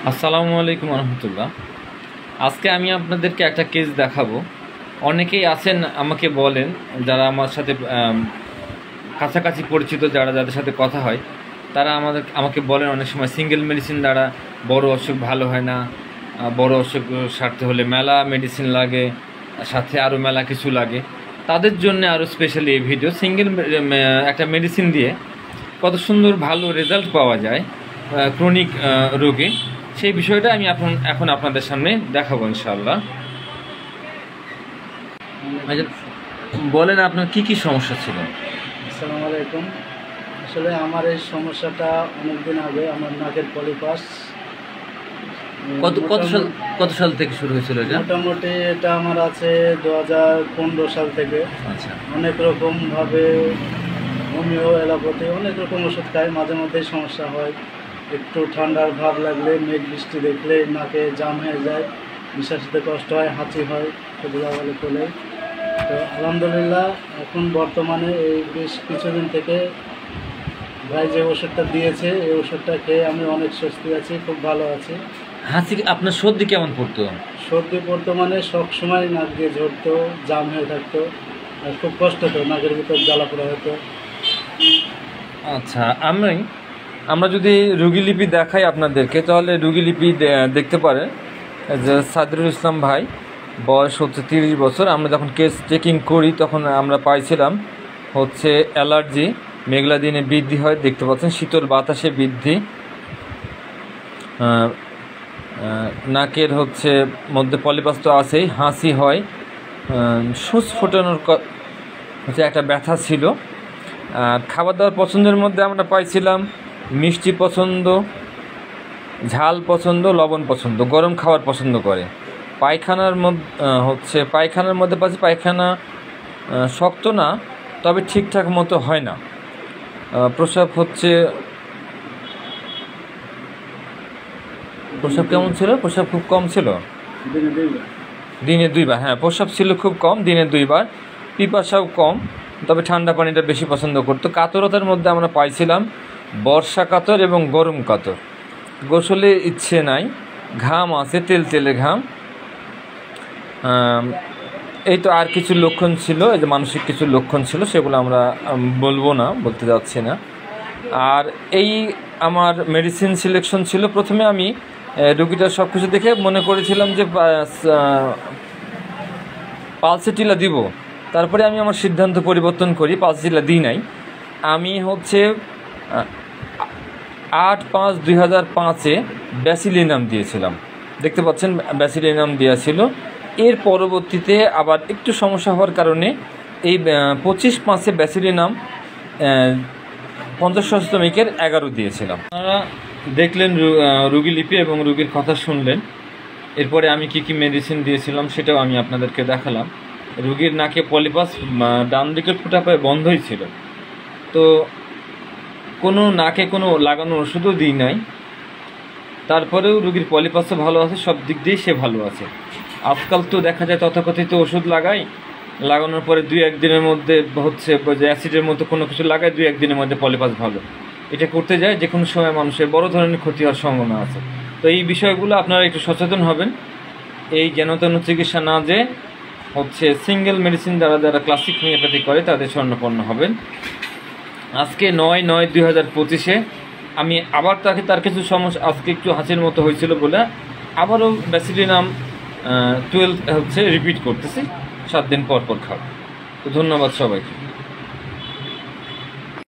আসসালামু আলাইকুম রহমতুল্লাহ। আজকে আমি আপনাদেরকে একটা কেস দেখাবো। অনেকেই আছেন আমাকে বলেন, যারা আমার সাথে কাছাকাছি পরিচিত, যাদের সাথে কথা হয়, তারা আমাকে বলেন অনেক সময় সিঙ্গেল মেডিসিন দ্বারা বড় অসুখ ভালো হয় না, বড় অসুখ সারতে হলে মেলা মেডিসিন লাগে, সাথে আরও মেলা কিছু লাগে। তাদের জন্য আরও স্পেশালি এই ভিডিও। সিঙ্গেল একটা মেডিসিন দিয়ে কত সুন্দর ভালো রেজাল্ট পাওয়া যায় ক্রনিক রোগে, সেই বিষয়টা আমি এখন আপনাদের সামনে দেখাবো ইনশাআল্লাহ। বলেন আপনার কি কি সমস্যা ছিল? আসসালামু আলাইকুম। আসলে আমার এই সমস্যাটা অনেকদিন আগে, আমার নাকের পলিপাস। কত সাল থেকে শুরু হয়েছিল এটা? মোটামুটি এটা আমার আছে 2015 সাল থেকে। আচ্ছা। অনেক রকমভাবে হোমিও, অ্যালোপ্যাথি অনেক রকম ওষুধ খাই, মাঝে মধ্যেই সমস্যা হয়। একটু ঠান্ডার ভাব লাগলে, মেঘ বৃষ্টি দেখলে নাকে জাম হয়ে যায়, নিঃশ্বাস নিতে কষ্ট হয়, হাঁচি হয়, সেগুলো বলে তোলে। তো আলহামদুলিল্লাহ এখন বর্তমানে এই বেশ কিছুদিন থেকে ভাই যে ওষুধটা দিয়েছে, এই ওষুধটা খেয়ে আমি অনেক স্বস্তি আছি, খুব ভালো আছি। হাঁচি? আপনার সর্দি কেমন পড়তো? সর্দি পড়তো মানে সবসময় নাক দিয়ে ঝরতো, জাম হয়ে থাকতো, আর খুব কষ্ট হতো, নাকের ভিতর জ্বালা পোড়া হতো। আচ্ছা, আমরা যদি রোগীলিপি দেখাই আপনাদেরকে, তাহলে রোগীলিপি দেখতে পারেন যে সাদরুল ইসলাম ভাই, বয়স হচ্ছে 30 বছর। আমরা যখন কেস চেকিং করি তখন আমরা পাইছিলাম হচ্ছে অ্যালার্জি, মেঘলা দিনে বৃদ্ধি হয়, দেখতে পাচ্ছেন শীতল বাতাসে বৃদ্ধি, নাকের হচ্ছে মধ্যে পলিপাস তো আছেই, হাসি হয়, সুচ ফোটানোর হচ্ছে একটা ব্যথা ছিল। আর খাবার দাবার পছন্দের মধ্যে আমরা পাইছিলাম মিষ্টি পছন্দ, ঝাল পছন্দ, লবণ পছন্দ, গরম খাবার পছন্দ করে। পায়খানার মধ্যে পাচ্ছি পায়খানা শক্ত না, তবে ঠিকঠাক মতো হয় না। প্রস্রাব কেমন ছিল? প্রস্রাব খুব কম ছিল, দিনে 2 বার। হ্যাঁ, প্রস্রাব ছিল খুব কম, দিনে 2 বার। পিপাসাও কম, তবে ঠান্ডা পানিটা বেশি পছন্দ করতো। কাতরতার মধ্যে আমরা পাইছিলাম বর্ষা কাতর এবং গরম কাতর। গোসলে ইচ্ছে নাই, ঘাম আছে, তেলে ঘাম। এই তো আর কিছু লক্ষণ ছিল, এই যে মানসিক কিছু লক্ষণ ছিল, সেগুলো আমরা বলতে যাচ্ছি না। আর এই আমার মেডিসিন সিলেকশন ছিল, প্রথমে আমি রুগীটার সব কিছু দেখে মনে করেছিলাম যে পালসেটিলা দিব। তারপরে আমি আমার সিদ্ধান্ত পরিবর্তন করি, পালসেটিলা দিই নাই। আমি 8/5/2005 ব্যাসিলিনাম দিয়েছিলাম, দেখতে পাচ্ছেন ব্যাসিলিনাম দেওয়া ছিল। এর পরবর্তীতে আবার একটু সমস্যা হওয়ার কারণে এই 25/5 ব্যাসিলিনাম 50 11 দিয়েছিলাম। আপনারা দেখলেন রোগীলিপি এবং রোগীর কথা শুনলেন। এরপরে আমি কি মেডিসিন দিয়েছিলাম সেটাও আমি আপনাদেরকে দেখালাম। রোগীর নাকে পলিপাস ডান দিকের ফুটা পায়ে বন্ধই ছিল, তো নাকে কোনো লাগানো ওষুধও দিই নাই। তারপরেও রোগীর পলিপাসও ভালো আছে, সব দিক দিয়েই সে ভালো আছে। আজকাল তো দেখা যায় তথাকথিত ওষুধ লাগানোর পরে 2-1 দিনের মধ্যে যে অ্যাসিডের মতো কোনো কিছু লাগায়, 2-1 দিনের মধ্যে পলিপাস ভালো। এটা করতে যায় যে কোনো সময় মানুষের বড় ধরনের ক্ষতি হওয়ার সম্ভাবনা আছে। তো এই বিষয়গুলো আপনারা একটু সচেতন হবেন। এই যেন তেন চিকিৎসা না যে সিঙ্গেল মেডিসিন যারা ক্লাসিক হোমিওপ্যাথি করে তাদের স্বর্ণপন্ন হবেন। আজকে 9/9/2025 আমি আবার তার কিছু সমস্যা, আজকে একটু হাঁচির মতো হয়েছিল বলে আবারও ব্যাসিলিনাম 12 রিপিট করতেছি, 7 দিন পর খাবো। তো ধন্যবাদ সবাইকে।